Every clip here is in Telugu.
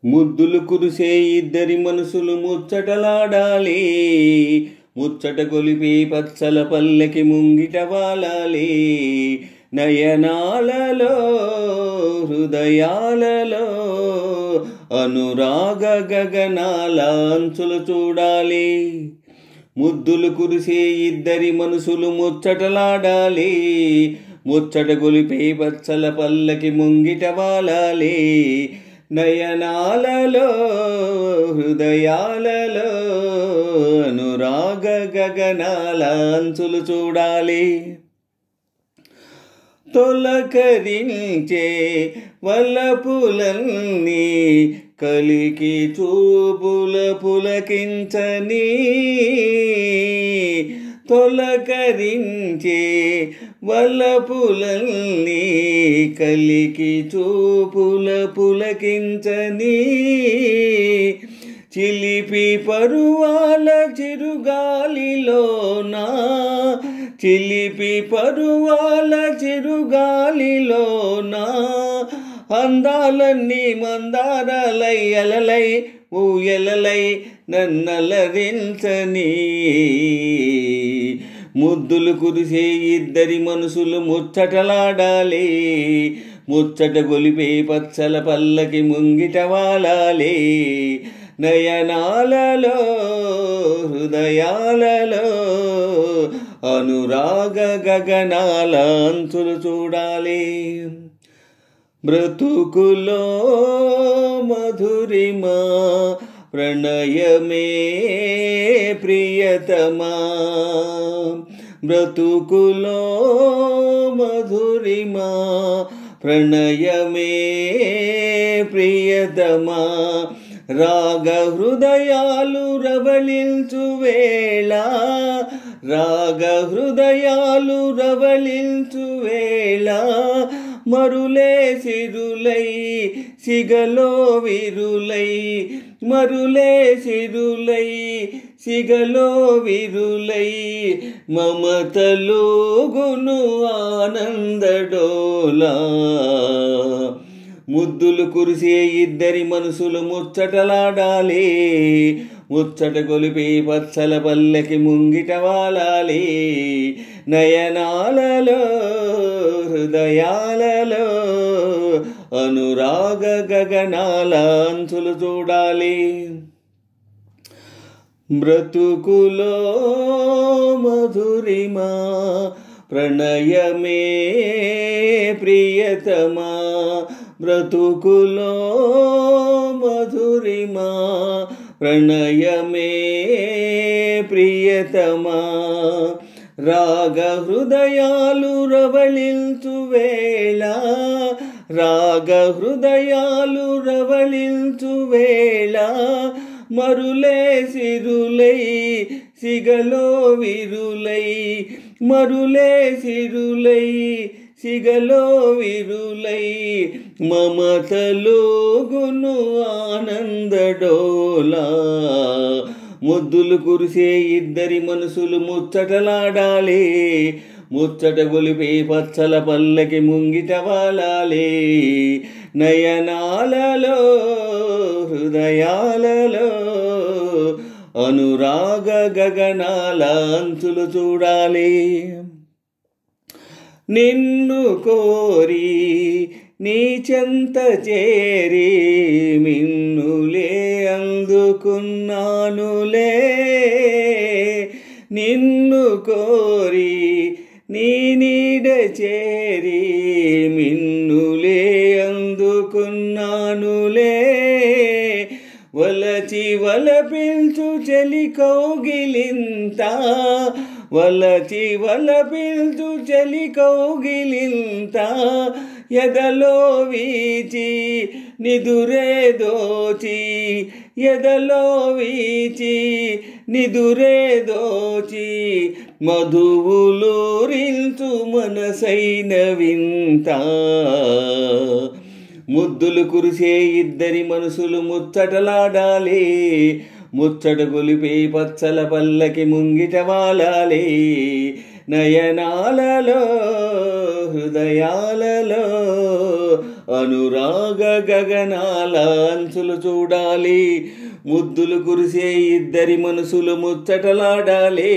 ముద్దులు కురిసే ఇద్దరి మనసులు ముచ్చటలాడాలి. ముచ్చట గొలిపి పచ్చల పల్లెకి ముంగిట వాలాలి. నయనాలలో హృదయాలలో అనురాగ గగనాల అంచులు చూడాలి. ముద్దులు కురిసే ఇద్దరి మనసులు ముచ్చటలాడాలి. ముచ్చట గొలిపి పచ్చల పల్లెకి ముంగిట వాలాలి. నయనాలలో హృదయాలలో అనురాగ గగనాల అంచులు చూడాలి. తొలకరించే వలపులన్నీ కలికి చూపుల పులకించని. తొలకరించే వలపులన్నీ కలికి చూపుల పులకించని. చిలిపి పరువాల చిరుగాలిలోనా చిలిపి పరువాల చిరుగాలిలోనా అందాలన్నీ మందారాలై అలలై ఊయలలై నన్నలరించని. ముద్దులు కురిసే ఇద్దరి మనసులు ముచ్చటలాడాలి. ముచ్చట గొలిపే పచ్చల పల్లకి ముంగిట వాలాలి. నయనాలలో హృదయాలలో అనురాగ గగనాల అంచులు చూడాలి. బ్రతుకులో మధురిమా ప్రణయమే ప్రియతమా. బ్రతుకులో మధురిమా ప్రణయమే ప్రియతమా. రాగ హృదయాలు రవళించు వేళ రాగ హృదయాలు రవళించు వేళ మరులే సిరులై సిగలో విరులై మరులే సిరులై సిగలో విరులై మమతలు గును ఆనందడోలా. ముద్దులు కురిసే ఇద్దరి మనసులు ముచ్చటలాడాలి. ముచ్చట గొలిపి పచ్చల పల్లెకి ముంగిట వాలాలి. నయనాలలో హృదయాలలో అనురాగ గగనాల అంచులు చూడాలి. బ్రతుకులో మధురిమా ప్రణయమే ప్రియతమా. బ్రతుకులో మధురిమా ప్రణయమే ప్రియతమా. రాగ హృదయాలు రవళించు వేళ రాగ హృదయాలు రవళించు వేళ మరులే సిరులై సిగలో విరులై మరులే సిరులై సిగలో విరులై మమతలు గును ఆనందడోలా. ముద్దులు కురిసే ఇద్దరి మనసులు ముచ్చటలాడాలి. ముచ్చట గొలిపి పచ్చల పల్లకి ముంగిట వాలాలి. నయనాలలో హృదయాలలో అనురాగ గగనాల అంచులు చూడాలి. నిన్ను కోరి నీ చెంత చేరి మిన్నులే అందుకున్నానులే. నిన్ను కోరి నీ నీడ చేరి మిన్నులే అందుకున్నానులే. వలచి వలపిల్చు చెలి కౌగిలింత వలచి వలపిల్చు చెలి కౌగిలింత. ఎదలో వీచి నిదురే దోచి ఎదలో వీచి నిదురే దోచి మధువులూరించు మనసైన వింత. ముద్దులు కురిసే ఇద్దరి మనసులు ముచ్చటలాడాలి. ముచ్చట గొలిపి పచ్చల పల్లకి ముంగిట వాలాలి. నయనాలలో హృదయాలలో అనురాగ గగనాల అంచులు చూడాలి, ముద్దులు కురిసే ఇద్దరి మనసులు ముచ్చటలాడాలి,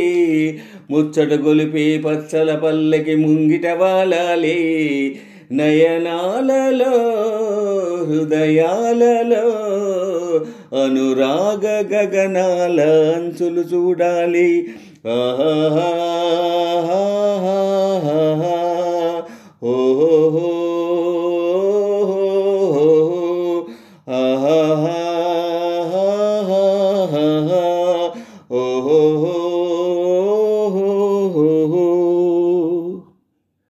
ముచ్చట గొలిపే పచ్చల పల్లకి ముంగిట వాలాలి, నయనాలలో హృదయాలలో అనురాగ గగనాల అంచులు చూడాలి. ఆహా ఓహో